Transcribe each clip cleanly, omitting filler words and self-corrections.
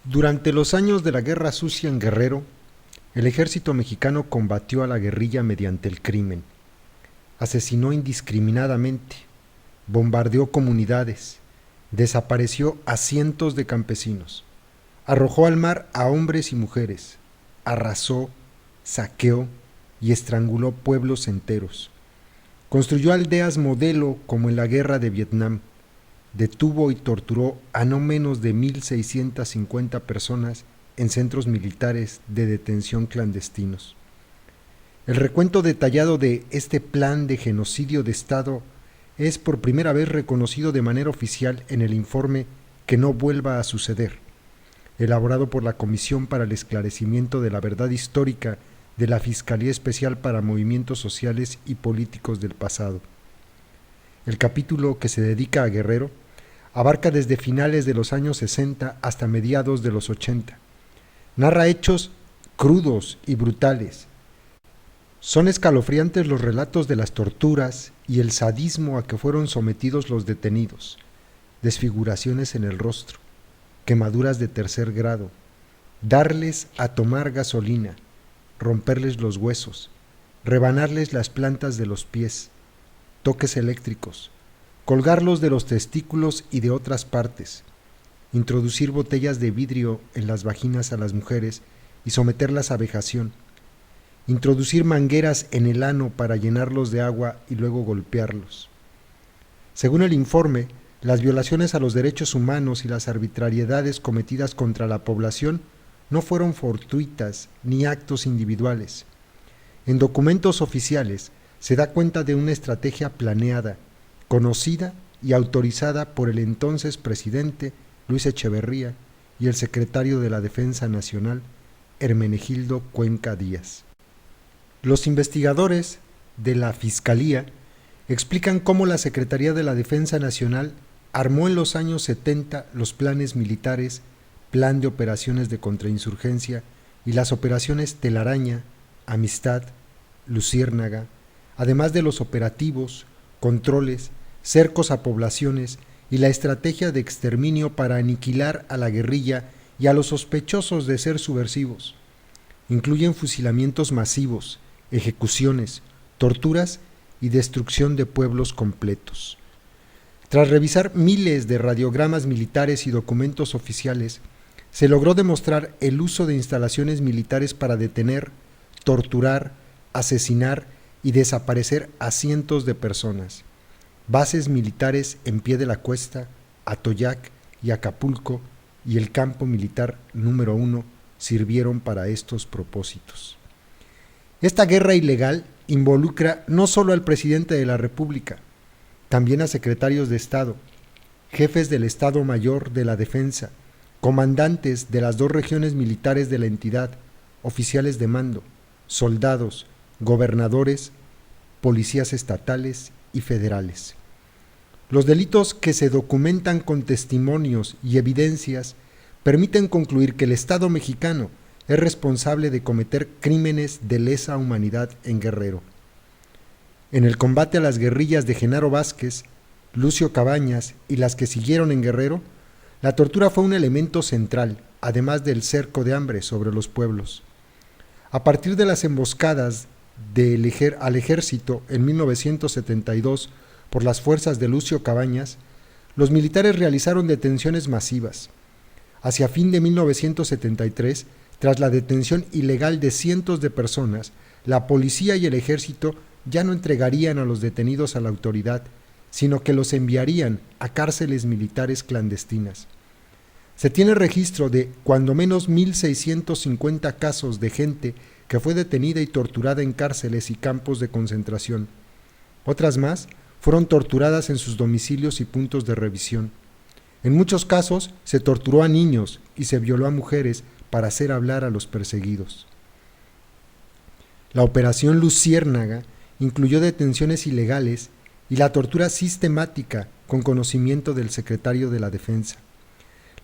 Durante los años de la Guerra Sucia en Guerrero, el ejército mexicano combatió a la guerrilla mediante el crimen. Asesinó indiscriminadamente, bombardeó comunidades, desapareció a cientos de campesinos, arrojó al mar a hombres y mujeres, arrasó, saqueó y estranguló pueblos enteros. Construyó aldeas modelo como en la guerra de Vietnam. Detuvo y torturó a no menos de 1,650 personas en centros militares de detención clandestinos. El recuento detallado de este plan de genocidio de Estado es por primera vez reconocido de manera oficial en el informe Que no vuelva a suceder, elaborado por la Comisión para el Esclarecimiento de la Verdad Histórica de la Fiscalía Especial para Movimientos Sociales y Políticos del Pasado. El capítulo que se dedica a Guerrero abarca desde finales de los años 60 hasta mediados de los 80. Narra hechos crudos y brutales. Son escalofriantes los relatos de las torturas y el sadismo a que fueron sometidos los detenidos, desfiguraciones en el rostro, quemaduras de tercer grado, darles a tomar gasolina, romperles los huesos, rebanarles las plantas de los pies, toques eléctricos, colgarlos de los testículos y de otras partes, introducir botellas de vidrio en las vaginas a las mujeres y someterlas a vejación, introducir mangueras en el ano para llenarlos de agua y luego golpearlos. Según el informe, las violaciones a los derechos humanos y las arbitrariedades cometidas contra la población no fueron fortuitas ni actos individuales. En documentos oficiales se da cuenta de una estrategia planeada, conocida y autorizada por el entonces presidente Luis Echeverría y el secretario de la Defensa Nacional, Hermenegildo Cuenca Díaz. Los investigadores de la Fiscalía explican cómo la Secretaría de la Defensa Nacional armó en los años 70 los planes militares, Plan de Operaciones de Contrainsurgencia y las operaciones Telaraña, Amistad, Luciérnaga, además de los operativos, controles, cercos a poblaciones y la estrategia de exterminio para aniquilar a la guerrilla y a los sospechosos de ser subversivos. Incluyen fusilamientos masivos, ejecuciones, torturas y destrucción de pueblos completos. Tras revisar miles de radiogramas militares y documentos oficiales, se logró demostrar el uso de instalaciones militares para detener, torturar, asesinar y desaparecer a cientos de personas. Bases militares en Pie de la Cuesta, Atoyac y Acapulco y el campo militar número 1 sirvieron para estos propósitos. Esta guerra ilegal involucra no solo al presidente de la República, también a secretarios de Estado, jefes del Estado Mayor de la Defensa, comandantes de las 2 regiones militares de la entidad, oficiales de mando, soldados, gobernadores, policías estatales y federales. Los delitos que se documentan con testimonios y evidencias permiten concluir que el Estado mexicano es responsable de cometer crímenes de lesa humanidad en Guerrero. En el combate a las guerrillas de Genaro Vázquez, Lucio Cabañas y las que siguieron en Guerrero, la tortura fue un elemento central, además del cerco de hambre sobre los pueblos. A partir de las emboscadas al ejército en 1972 por las fuerzas de Lucio Cabañas, los militares realizaron detenciones masivas. Hacia fin de 1973, tras la detención ilegal de cientos de personas, la policía y el ejército ya no entregarían a los detenidos a la autoridad, sino que los enviarían a cárceles militares clandestinas. Se tiene registro de cuando menos 1,650 casos de gente que fue detenida y torturada en cárceles y campos de concentración. Otras más fueron torturadas en sus domicilios y puntos de revisión. En muchos casos se torturó a niños y se violó a mujeres para hacer hablar a los perseguidos. La operación Luciérnaga incluyó detenciones ilegales y la tortura sistemática con conocimiento del secretario de la Defensa.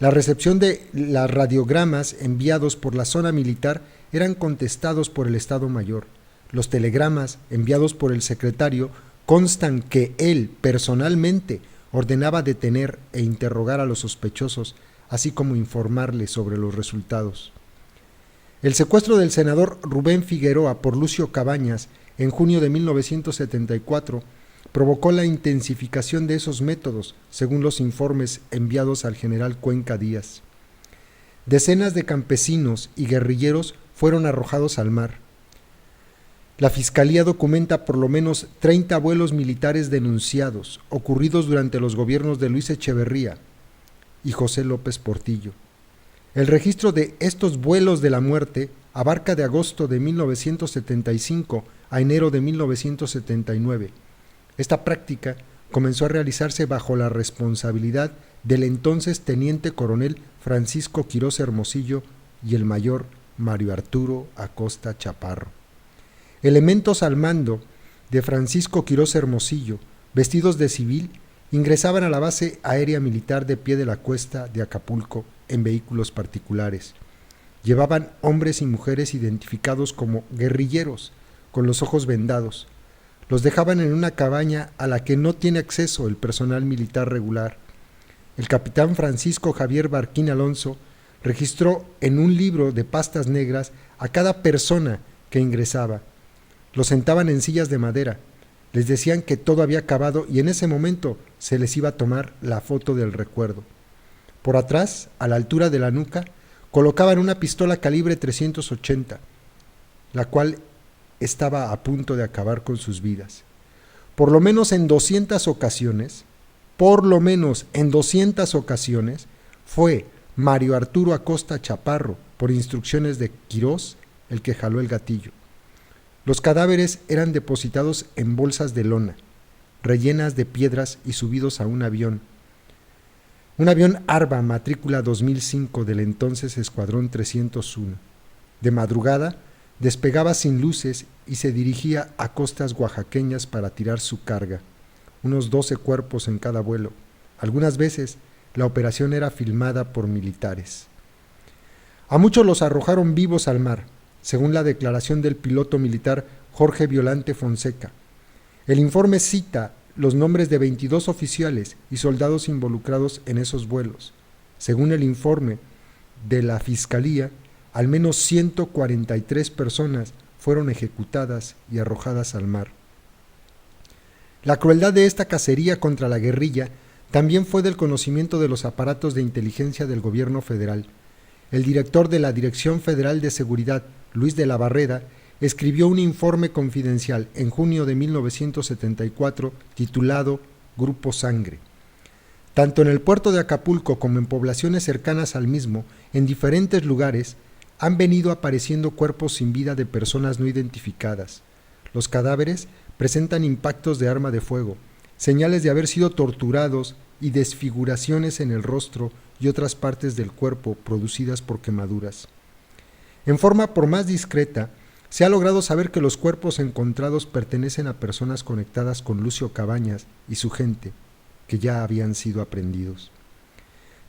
La recepción de los radiogramas enviados por la zona militar eran contestados por el Estado Mayor. Los telegramas enviados por el secretario constan que él personalmente ordenaba detener e interrogar a los sospechosos así como informarle sobre los resultados. El secuestro del senador Rubén Figueroa por Lucio Cabañas en junio de 1974 provocó la intensificación de esos métodos, según los informes enviados al general Cuenca Díaz. Decenas de campesinos y guerrilleros fueron arrojados al mar. La Fiscalía documenta por lo menos 30 vuelos militares denunciados, ocurridos durante los gobiernos de Luis Echeverría y José López Portillo. El registro de estos vuelos de la muerte abarca de agosto de 1975 a enero de 1979. Esta práctica comenzó a realizarse bajo la responsabilidad del entonces teniente coronel Francisco Quirós Hermosillo y el mayor Mario Arturo Acosta Chaparro. Elementos al mando de Francisco Quirós Hermosillo, vestidos de civil, ingresaban a la base aérea militar de Pie de la Cuesta de Acapulco en vehículos particulares. Llevaban hombres y mujeres identificados como guerrilleros, con los ojos vendados. Los dejaban en una cabaña a la que no tiene acceso el personal militar regular. El capitán Francisco Javier Barquín Alonso registró en un libro de pastas negras a cada persona que ingresaba. Los sentaban en sillas de madera, les decían que todo había acabado y en ese momento se les iba a tomar la foto del recuerdo. Por atrás, a la altura de la nuca, colocaban una pistola calibre 380, la cual estaba a punto de acabar con sus vidas. Por lo menos en 200 ocasiones, fue Mario Arturo Acosta Chaparro, por instrucciones de Quirós, el que jaló el gatillo. Los cadáveres eran depositados en bolsas de lona, rellenas de piedras y subidos a un avión. Un avión Arba, matrícula 2005 del entonces Escuadrón 301. De madrugada, despegaba sin luces y se dirigía a costas oaxaqueñas para tirar su carga, unos 12 cuerpos en cada vuelo. Algunas veces la operación era filmada por militares. A muchos los arrojaron vivos al mar, según la declaración del piloto militar Jorge Violante Fonseca. El informe cita los nombres de 22 oficiales y soldados involucrados en esos vuelos. Según el informe de la Fiscalía, al menos 143 personas fueron ejecutadas y arrojadas al mar. La crueldad de esta cacería contra la guerrilla también fue del conocimiento de los aparatos de inteligencia del gobierno federal. El director de la Dirección Federal de Seguridad, Luis de la Barrera, escribió un informe confidencial en junio de 1974 titulado Grupo Sangre. Tanto en el puerto de Acapulco como en poblaciones cercanas al mismo, en diferentes lugares, han venido apareciendo cuerpos sin vida de personas no identificadas. Los cadáveres presentan impactos de arma de fuego, señales de haber sido torturados y desfiguraciones en el rostro y otras partes del cuerpo producidas por quemaduras. En forma por más discreta, se ha logrado saber que los cuerpos encontrados pertenecen a personas conectadas con Lucio Cabañas y su gente, que ya habían sido aprehendidos.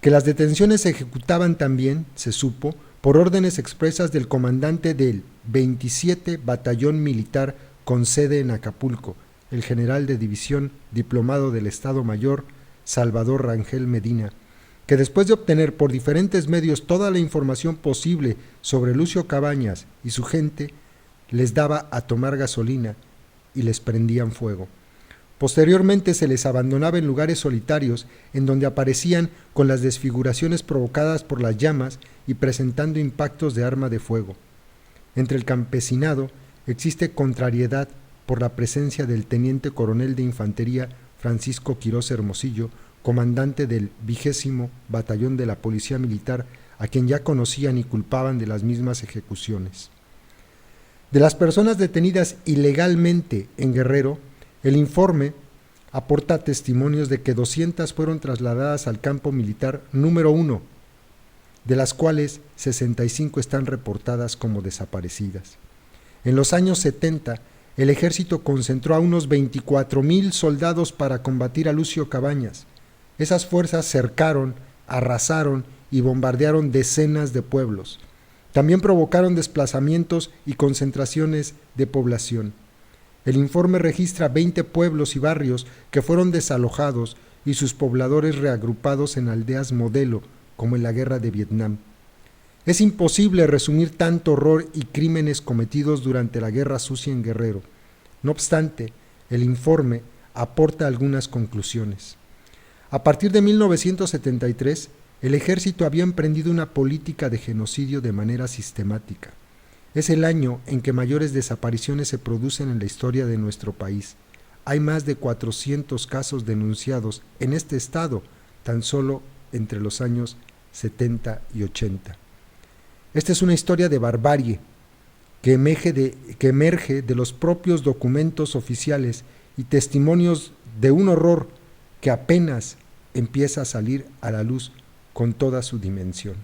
Que las detenciones se ejecutaban también, se supo, por órdenes expresas del comandante del 27 Batallón Militar con sede en Acapulco, el general de división diplomado del Estado Mayor, Salvador Rangel Medina, que después de obtener por diferentes medios toda la información posible sobre Lucio Cabañas y su gente, les daba a tomar gasolina y les prendían fuego. Posteriormente se les abandonaba en lugares solitarios en donde aparecían con las desfiguraciones provocadas por las llamas y presentando impactos de arma de fuego. Entre el campesinado existe contrariedad por la presencia del teniente coronel de infantería Francisco Quirós Hermosillo, comandante del 20º Batallón de la Policía Militar, a quien ya conocían y culpaban de las mismas ejecuciones. De las personas detenidas ilegalmente en Guerrero, el informe aporta testimonios de que 200 fueron trasladadas al campo militar número 1, de las cuales 65 están reportadas como desaparecidas. En los años 70, el ejército concentró a unos 24,000 soldados para combatir a Lucio Cabañas. Esas fuerzas cercaron, arrasaron y bombardearon decenas de pueblos. También provocaron desplazamientos y concentraciones de población. El informe registra 20 pueblos y barrios que fueron desalojados y sus pobladores reagrupados en aldeas modelo, como en la guerra de Vietnam. Es imposible resumir tanto horror y crímenes cometidos durante la Guerra Sucia en Guerrero. No obstante, el informe aporta algunas conclusiones. A partir de 1973, el ejército había emprendido una política de genocidio de manera sistemática. Es el año en que mayores desapariciones se producen en la historia de nuestro país. Hay más de 400 casos denunciados en este estado, tan solo entre los años 70 y 80. Esta es una historia de barbarie que emerge de los propios documentos oficiales y testimonios de un horror que apenas empieza a salir a la luz con toda su dimensión.